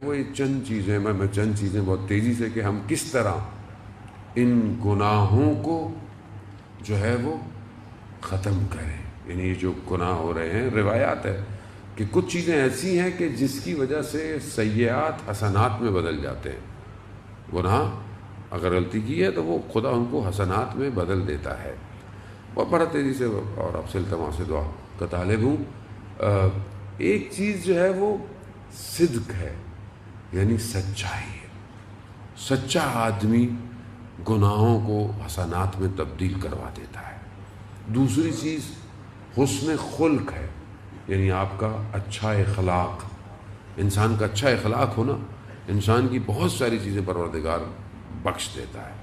وہی چند چیزیں میں چند چیزیں بہت تیزی سے کہ ہم کس طرح ان گناہوں کو جو ہے وہ ختم کریں. یعنی یہ جو گناہ ہو رہے ہیں، روایات ہے کہ کچھ چیزیں ایسی ہیں کہ جس کی وجہ سے سیئات حسنات میں بدل جاتے ہیں. گناہ اگر غلطی کی ہے تو وہ خدا ان کو حسنات میں بدل دیتا ہے. اور بڑا تیزی سے اور آپ سے التماس سے دعا کا طالب ہوں. ایک چیز جو ہے وہ صدق ہے، یعنی سچائی ہے. سچا آدمی گناہوں کو حسنات میں تبدیل کروا دیتا ہے. دوسری چیز حسن خلق ہے، یعنی آپ کا اچھا اخلاق. انسان کا اچھا اخلاق ہونا انسان کی بہت ساری چیزیں پروردگار بخش دیتا ہے.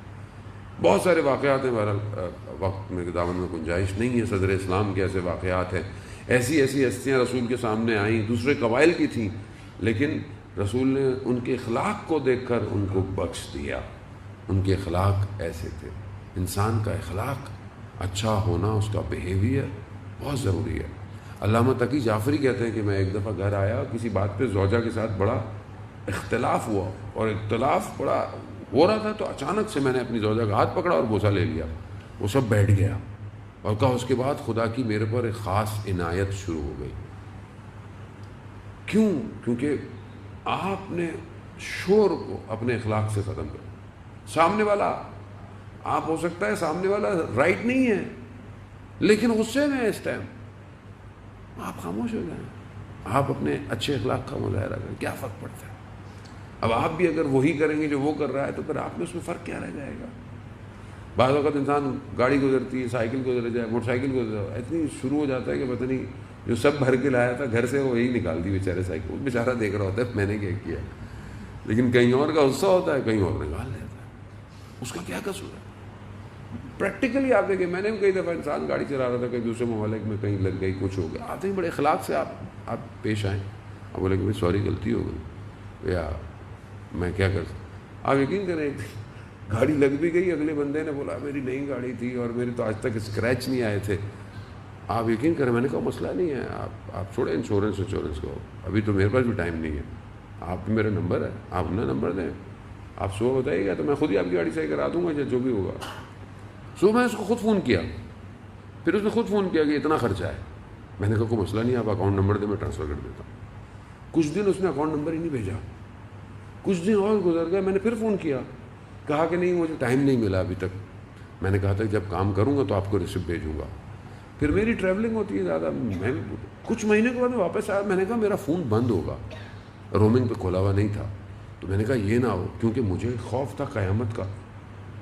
بہت سارے واقعات ہیں، بہرحال وقت میں دامن میں گنجائش نہیں ہے. صدر اسلام کے ایسے واقعات ہیں، ایسی ہستیاں رسول کے سامنے آئیں، دوسرے قبائل کی تھیں، لیکن رسول نے ان کے اخلاق کو دیکھ کر ان کو بخش دیا. ان کے اخلاق ایسے تھے. انسان کا اخلاق اچھا ہونا، اس کا بیہیویئر بہت ضروری ہے. علامہ تقی جعفری کہتے ہیں کہ میں ایک دفعہ گھر آیا، کسی بات پہ زوجہ کے ساتھ بڑا اختلاف ہوا، اور اختلاف بڑا ہو رہا تھا تو اچانک سے میں نے اپنی زوجہ کا ہاتھ پکڑا اور بوسہ لے لیا. وہ سب بیٹھ گیا اور کہا اس کے بعد خدا کی میرے پر ایک خاص عنایت شروع ہو گئی. کیوں؟ کیونکہ آپ نے شور کو اپنے اخلاق سے ختم کر. سامنے والا، آپ ہو سکتا ہے سامنے والا رائٹ نہیں ہے، لیکن غصے میں اس ٹائم آپ خاموش ہو جائیں، آپ اپنے اچھے اخلاق کا مظاہرہ کریں. کیا فرق پڑتا ہے؟ اب آپ بھی اگر وہی کریں گے جو وہ کر رہا ہے تو پھر آپ میں اس میں فرق کیا رہ جائے گا؟ بعض اوقات انسان گاڑی گزرتی ہے، سائیکل گزر جائے، موٹر سائیکل گزر جائے، اتنی شروع ہو جاتا ہے کہ پتہ نہیں جو سب بھر کے لایا تھا گھر سے وہ یہی نکال دی بیچارے سائیکل. وہ بیچارہ دیکھ رہا ہوتا ہے میں نے کیا کیا، لیکن کہیں اور کا غصہ ہوتا ہے، کہیں اور نکال لیتا ہے. اس کا کیا قصور ہے؟ پریکٹیکلی آپ دیکھیں، میں نے بھی کئی دفعہ انسان گاڑی چلا رہا تھا کہیں دوسرے ممالک میں، کہیں لگ گئی، کچھ ہو گیا، آتے ہی بڑے اخلاق سے آپ پیش آئیں. آپ بولے کہ بھائی سوری غلطی ہو گئی، یا میں کیا کر سکتا. آپ یقین کریں گاڑی لگ بھی گئی، اگلے بندے نے بولا میری نئی گاڑی تھی اور میرے تو آج تک اسکریچ نہیں آئے تھے. آپ یقین کریں میں نے کہا مسئلہ نہیں ہے، آپ چھوڑیں انشورنس کو، ابھی تو میرے پاس بھی ٹائم نہیں ہے. آپ میرا نمبر ہے، آپ اپنا نمبر دیں، آپ صبح بتائیے گا تو میں خود ہی آپ کی گاڑی صحیح کرا دوں گا یا جو بھی ہوگا. صبح میں اس کو خود فون کیا، پھر اس نے خود فون کیا کہ اتنا خرچہ ہے. میں نے کہا کوئی مسئلہ نہیں، آپ اکاؤنٹ نمبر دیں، میں ٹرانسفر کر دیتا ہوں. کچھ دن اس نے اکاؤنٹ نمبر ہی نہیں بھیجا. کچھ دن اور گزر گئے، میں نے پھر فون کیا، کہا کہ نہیں مجھے ٹائم نہیں ملا ابھی تک. میں نے کہا تھا جب کام کروں گا تو آپ کو ریسیپٹ بھیجوں گا. پھر میری ٹریولنگ ہوتی ہے زیادہ، میں کچھ مہینے کے بعد واپس آیا. میں نے کہا میرا فون بند ہوگا، رومنگ پہ کھولا ہوا نہیں تھا. تو میں نے کہا یہ نہ ہو، کیونکہ مجھے خوف تھا قیامت کا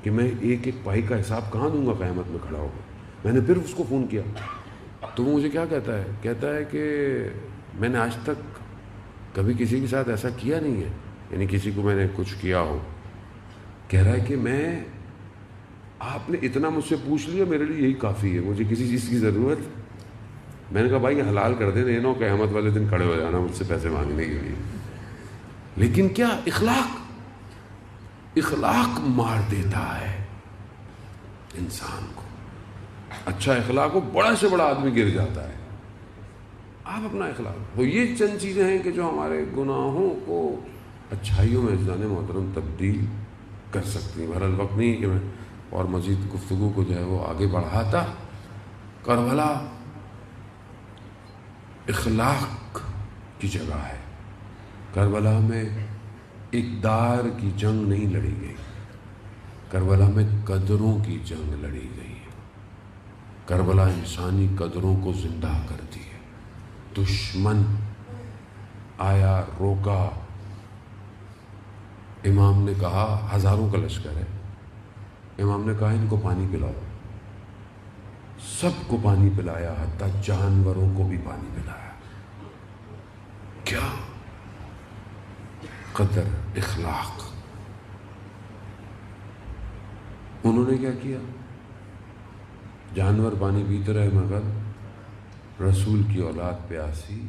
کہ میں ایک ایک پائی کا حساب کہاں دوں گا قیامت میں کھڑا ہوگا. میں نے پھر اس کو فون کیا تو وہ مجھے کیا کہتا ہے کہ میں نے آج تک کبھی کسی کے ساتھ ایسا کیا نہیں ہے، یعنی کسی کو میں نے کچھ کیا ہو. کہہ رہا ہے کہ آپ نے اتنا مجھ سے پوچھ لیا، میرے لیے یہی کافی ہے، مجھے کسی چیز کی ضرورت. میں نے کہا بھائی حلال کر دیں، نو قیامت والے دن کھڑے ہو جانا مجھ سے پیسے مانگنے کے لیے. لیکن کیا اخلاق مار دیتا ہے انسان کو. اچھا اخلاق ہو، بڑا سے بڑا آدمی گر جاتا ہے. آپ اپنا اخلاق ہو. یہ چند چیزیں ہیں کہ جو ہمارے گناہوں کو اچھائیوں میں عزیزان محترم تبدیل کر سکتی ہیں. بہرحال وقت نہیں کہ میں اور مزید گفتگو کو جو ہے وہ آگے بڑھاتا. کربلا اخلاق کی جگہ ہے. کربلا میں اقدار کی جنگ نہیں لڑی گئی، کربلا میں قدروں کی جنگ لڑی گئی ہے. کربلا انسانی قدروں کو زندہ کرتی ہے. دشمن آیا، روکا. امام نے کہا ہزاروں کا لشکر ہے، امام نے کہا ان کو پانی پلاؤ. سب کو پانی پلایا، حتیٰ جانوروں کو بھی پانی پلایا. کیا قدر، اخلاق. انہوں نے کیا کیا؟ جانور پانی پیتے رہے مگر رسول کی اولاد پیاسی